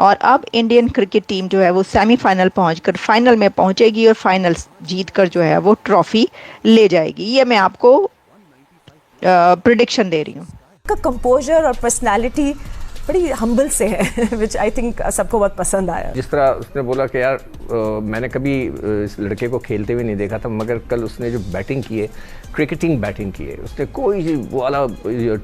और अब Indian cricket team जो है वो सेमीफाइनल पहुंचकर फाइनल में पहुंचेगी और फाइनल जीतकर जो है वो ट्रॉफी ले जाएगी। ये मैं आपको प्रिडिक्शन दे रही हूँ। का कंपोजर और पर्सनालिटी बड़ी हम्बल से है विच आई थिंक सबको बहुत पसंद आया। जिस तरह उसने बोला कि यार मैंने कभी इस लड़के को खेलते हुए नहीं देखा था, मगर कल उसने जो बैटिंग की है, क्रिकेटिंग बैटिंग की है, उसने कोई वो वाला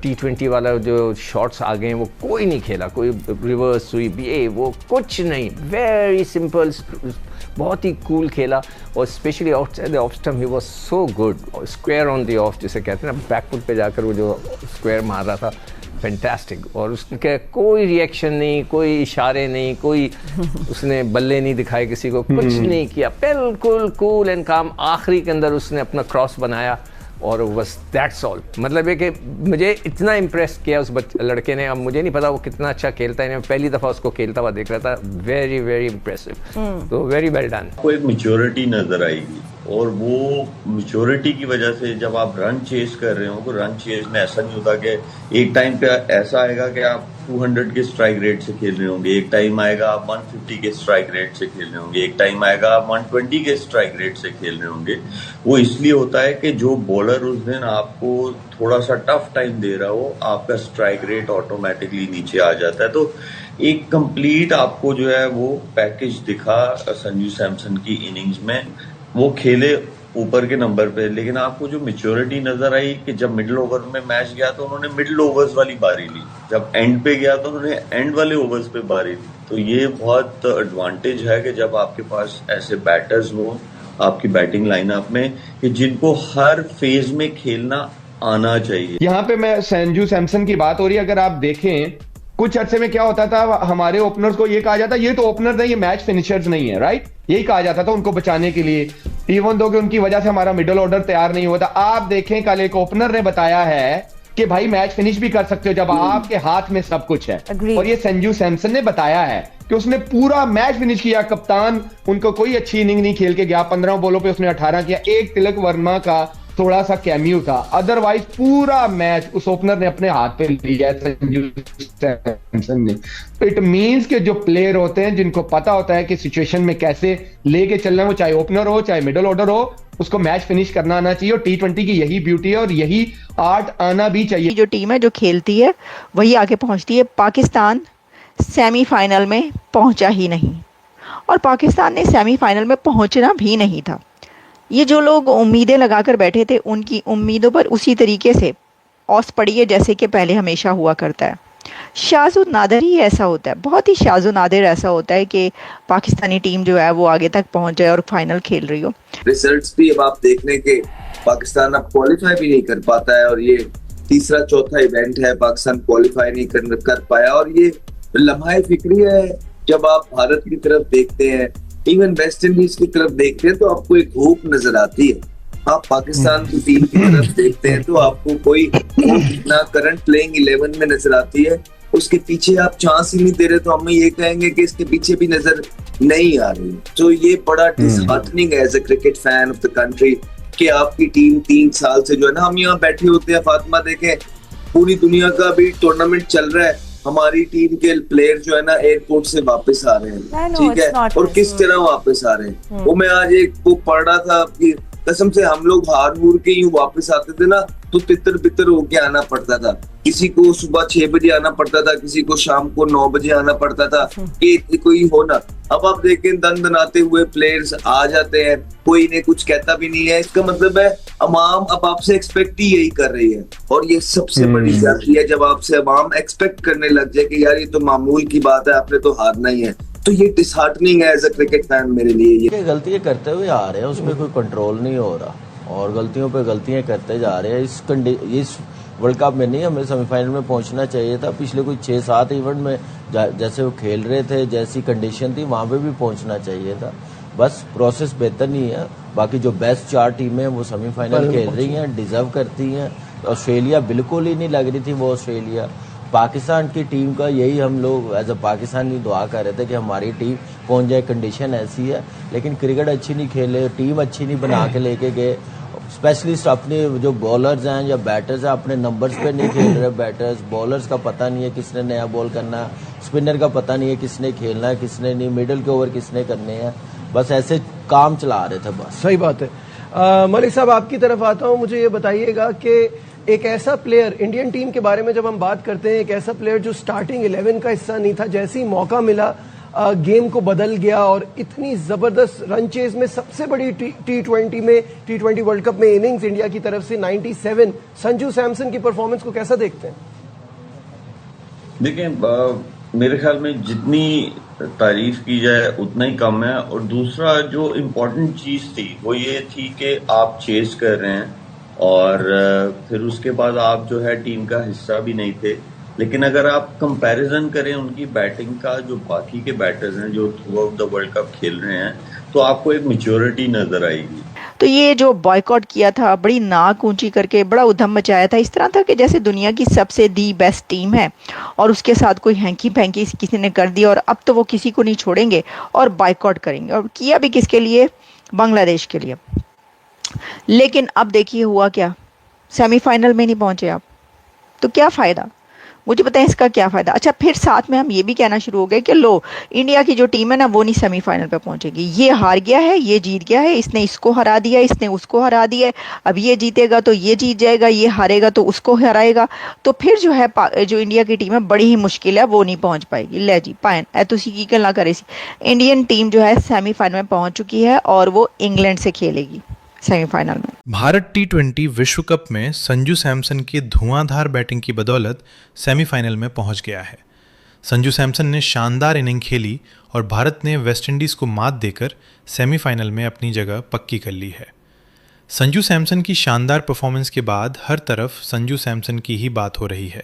T20 वाला जो शॉट्स आ गए हैं वो कोई नहीं खेला, कोई रिवर्स स्वीप ये वो कुछ नहीं, वेरी सिंपल, बहुत ही कूल खेला। और specially outside the off stump he was so good, square on the of जिसे कहते हैं ना, बैकफुट पे जाकर वो जो स्क्वायर मार रहा था, फैंटास्टिक। और उसके कोई रिएक्शन नहीं, कोई इशारे नहीं, कोई उसने बल्ले नहीं दिखाए किसी को, कुछ नहीं किया, बिल्कुल कूल एंड काम। आखिरी के अंदर उसने अपना क्रॉस बनाया और बस दैट्स ऑल। मतलब है कि मुझे इतना इम्प्रेस किया उस लड़के ने। अब मुझे नहीं पता वो कितना अच्छा खेलता है, मैं पहली दफ़ा उसको खेलता हुआ देख रहा था, वेरी वेरी इम्प्रेसिव, तो वेरी वेल डन। आपको एक मैच्योरिटी नजर आएगी, और वो मैच्योरिटी की वजह से जब आप रन चेस कर रहे हो तो रन चेस में ऐसा नहीं होता कि एक टाइम पे ऐसा आएगा कि आप 200 के स्ट्राइक रेट से खेल रहे होंगे, एक टाइम आएगा आप 150 के स्ट्राइक रेट से खेल रहे होंगे, एक टाइम आएगा आप 120 के स्ट्राइक रेट से खेल रहे होंगे। वो इसलिए होता है कि जो बॉलर उस दिन आपको थोड़ा सा टफ टाइम दे रहा हो, आपका स्ट्राइक रेट ऑटोमेटिकली नीचे आ जाता है। तो एक कंप्लीट आपको जो है वो पैकेज दिखा संजू सैमसन की इनिंग्स में। वो खेले ऊपर के नंबर पे, लेकिन आपको जो मैच्योरिटी नजर आई कि जब मिडिल ओवर में मैच गया तो उन्होंने मिडिल ओवर्स वाली बारी ली, जब एंड पे गया तो उन्होंने एंड वाले ओवर्स पे बारी ली। तो ये बहुत एडवांटेज है कि जब आपके पास ऐसे बैटर्स हो आपकी बैटिंग लाइनअप में कि जिनको हर फेज में खेलना आना चाहिए। यहाँ पे मैं संजू सैमसन की बात हो रही है, अगर आप देखें कुछ अर्से में क्या होता था, हमारे ओपनर्स को ये कहा जाता ये तो ओपनर नहीं, ये मैच फिनिशर्स नहीं है, राइट, यही कहा जाता था उनको बचाने के लिए, इवन दो कि उनकी वजह से हमारा मिडिल ऑर्डर तैयार नहीं हुआ था। आप देखें कल एक ओपनर ने बताया है कि भाई मैच फिनिश भी कर सकते हो जब आपके हाथ में सब कुछ है। और ये संजू सैमसन ने बताया है कि उसने पूरा मैच फिनिश किया। कप्तान उनको कोई अच्छी इनिंग नहीं खेल के गया, 15 बॉलों पे उसने 18 किया, एक तिलक वर्मा का थोड़ा सा कैमियो था, अदरवाइज पूरा मैच उस ओपनर ने अपने हाथ पे लिया संजू सैमसन ने। इट मींस कि जो प्लेयर होते हैं जिनको पता होता है कि सिचुएशन में कैसे लेके चलना है, वो चाहे ओपनर हो चाहे मिडिल ऑर्डर हो, उसको मैच फिनिश करना आना चाहिए। और T20 की यही ब्यूटी है और यही आर्ट आना भी चाहिए। जो टीम है जो खेलती है वही आगे पहुंचती है। पाकिस्तान सेमीफाइनल में पहुंचा ही नहीं, और पाकिस्तान ने सेमीफाइनल में पहुंचना भी नहीं था। ये जो लोग उम्मीदें लगाकर बैठे थे, उनकी उम्मीदों पर उसी तरीके से औस पड़ी है जैसे कि पहले हमेशा हुआ करता है। शाज़ नादिर ही ऐसा होता है, बहुत ही शाज़ नादिर ऐसा होता है कि पाकिस्तानी टीम जो है वो आगे तक पहुंच जाए और फाइनल खेल रही हो। रिजल्ट्स भी अब आप देखने के पाकिस्तान अब क्वालिफाई भी नहीं कर पाता है, और ये तीसरा चौथा इवेंट है पाकिस्तान क्वालिफाई नहीं कर पाया। और ये लम्हा फिक्री है जब आप भारत की तरफ देखते हैं, इवन वेस्ट इंडीज की तरफ देखते हैं तो आपको एक होप नजर आती है। आप पाकिस्तान की टीम की तरफ देखते हैं तो आपको कोई ना करंट प्लेइंग 11 में नजर आती है, उसके पीछे आप चांस ही नहीं दे रहे, तो हम ये कहेंगे कि इसके पीछे भी नजर नहीं आ रही। तो ये बड़ा डिसहार्टनिंग है as a cricket fan of the country कि आपकी टीम 3 साल से जो है ना, हम यहाँ बैठे होते हैं फातिमा, देखें पूरी दुनिया का भी टूर्नामेंट चल रहा है, हमारी टीम के प्लेयर जो है ना एयरपोर्ट से वापस आ रहे हैं, ठीक है, और किस तरह वापस आ रहे हैं। वो मैं आज एक बुक पढ़ रहा था कि कसम से हम लोग हार हूर के यूं वापस आते थे ना तो तितर बितर होके आना पड़ता था। किसी को सुबह 6 बजे आना पड़ता था, किसी को शाम को 9 बजे आना पड़ता था कि कोई हो ना। अब आप देखें दन दनाते हुए प्लेयर्स आ जाते हैं, कोई इन्हें कुछ कहता भी नहीं है। इसका मतलब है अवाम अब आपसे एक्सपेक्ट ही यही कर रही है, और ये सबसे बड़ी जाती है जब आपसे अवाम एक्सपेक्ट करने लग जाए कि यार ये तो मामूल की बात है, आपने तो हारना ही है। तो ये डिसहार्टनिंग है एज अ क्रिकेट फैन मेरे लिए। ये गलतियां करते हुए आ रहे हैं, उसमें कोई कंट्रोल नहीं हो रहा, और गलतियों पे गलतियां करते जा रहे हैं। इस वर्ल्ड कप में नहीं, हमें सेमीफाइनल में पहुंचना चाहिए था। पिछले कोई 6-7 इवेंट में जैसे वो खेल रहे थे, जैसी कंडीशन थी वहां पे भी पहुंचना चाहिए था। बस प्रोसेस बेहतर नहीं है। बाकी जो बेस्ट 4 टीमें हैं वो सेमीफाइनल खेल रही हैं, डिजर्व करती हैं। ऑस्ट्रेलिया बिल्कुल ही नहीं लग रही थी वो ऑस्ट्रेलिया। पाकिस्तान की टीम का यही हम लोग एज अ पाकिस्तानी दुआ कर रहे थे कि हमारी टीम पहुंच जाए, कंडीशन ऐसी है। लेकिन क्रिकेट अच्छी नहीं खेले, टीम अच्छी नहीं बना के लेके गए। स्पेशलिस्ट अपने जो बॉलर्स हैं या बैटर्स हैं अपने नंबर्स पे नहीं खेल रहे। बैटर्स बॉलर्स का पता नहीं है किसने नया बॉल करना है, स्पिनर का पता नहीं है किसने खेलना है किसने नहीं, मिडिल के ओवर किसने करने हैं, बस ऐसे काम चला रहे थे बस। सही बात है। मलिक साहब आपकी तरफ आता हूं, मुझे ये बताइएगा कि एक ऐसा प्लेयर, इंडियन टीम के बारे में जब हम बात करते हैं, एक ऐसा प्लेयर जो स्टार्टिंग 11 का हिस्सा नहीं था, जैसे ही मौका मिला गेम को बदल गया और इतनी जबरदस्त रन चेज में सबसे बड़ी T20 वर्ल्ड कप में इनिंग्स इंडिया की तरफ से 97, संजू सैमसन की परफॉर्मेंस को कैसा देखते हैं? देखिए मेरे ख्याल में जितनी तारीफ की जाए उतना ही कम है। और दूसरा जो इम्पोर्टेंट चीज थी वो ये थी कि आप चेस कर रहे हैं और फिर उसके बाद आप जो है टीम का हिस्सा भी नहीं थे। लेकिन अगर आप कंपैरिजन करें उनकी बैटिंग का जो बाकी के बैटर्स हैं जो through out the world cup खेल रहे हैं, तो आपको एक मैच्योरिटी नजर आएगी। तो ये जो बॉयकॉट किया था, बड़ी नाक ऊंची करके बड़ा उधम मचाया था, इस तरह था कि जैसे दुनिया की सबसे दी बेस्ट टीम है और उसके साथ कोई हैंकी फैंकी किसी ने कर दिया और अब तो वो किसी को नहीं छोड़ेंगे और बॉयकॉट करेंगे। और किया भी किसके लिए? बांग्लादेश के लिए। लेकिन अब देखिए हुआ क्या, सेमीफाइनल में नहीं पहुंचे आप, तो क्या फ़ायदा? मुझे पता है इसका क्या फ़ायदा। अच्छा, फिर साथ में हम ये भी कहना शुरू हो गए कि लो इंडिया की जो टीम है ना वो नहीं सेमीफाइनल पे पहुंचेगी, ये हार गया है, ये जीत गया है, इसने इसको हरा दिया, इसने उसको हरा दिया, अब ये जीतेगा तो ये जीत जाएगा, ये हारेगा तो उसको हराएगा, तो फिर जो है जो इंडिया की टीम है बड़ी ही मुश्किल है, वो नहीं पहुँच पाएगी। ले जी पायन ए तुसी की गल्लां करे सी, इंडियन टीम जो है सेमीफाइनल में पहुँच चुकी है और वो इंग्लैंड से खेलेगी सेमीफाइनल में। भारत T20 विश्व कप में संजू सैमसन की धुआंधार बैटिंग की बदौलत सेमीफाइनल में पहुंच गया है। संजू सैमसन ने शानदार इनिंग खेली और भारत ने वेस्टइंडीज़ को मात देकर सेमीफाइनल में अपनी जगह पक्की कर ली है। संजू सैमसन की शानदार परफॉर्मेंस के बाद हर तरफ संजू सैमसन की ही बात हो रही है।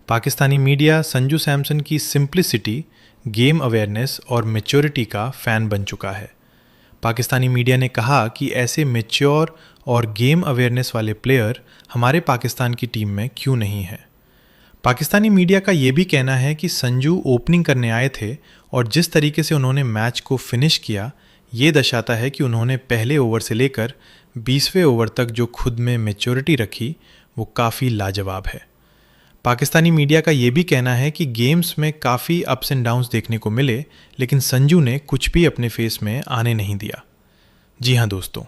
पाकिस्तानी मीडिया संजू सैमसन की सिंप्लिसिटी, गेम अवेयरनेस और मैच्योरिटी का फ़ैन बन चुका है। पाकिस्तानी मीडिया ने कहा कि ऐसे मैच्योर और गेम अवेयरनेस वाले प्लेयर हमारे पाकिस्तान की टीम में क्यों नहीं हैं। पाकिस्तानी मीडिया का ये भी कहना है कि संजू ओपनिंग करने आए थे और जिस तरीके से उन्होंने मैच को फिनिश किया ये दर्शाता है कि उन्होंने पहले ओवर से लेकर 20वें ओवर तक जो खुद में मैच्योरिटी रखी वो काफ़ी लाजवाब है। पाकिस्तानी मीडिया का ये भी कहना है कि गेम्स में काफ़ी अप्स एंड डाउन्स देखने को मिले लेकिन संजू ने कुछ भी अपने फेस में आने नहीं दिया। जी हाँ दोस्तों,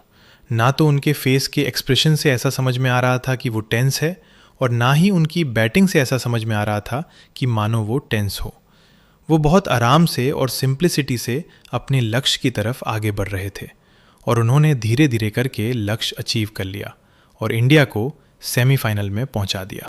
ना तो उनके फेस के एक्सप्रेशन से ऐसा समझ में आ रहा था कि वो टेंस है और ना ही उनकी बैटिंग से ऐसा समझ में आ रहा था कि मानो वो टेंस हो। वो बहुत आराम से और सिंप्लिसिटी से अपने लक्ष्य की तरफ आगे बढ़ रहे थे और उन्होंने धीरे धीरे करके लक्ष्य अचीव कर लिया और इंडिया को सेमीफाइनल में पहुंचा दिया।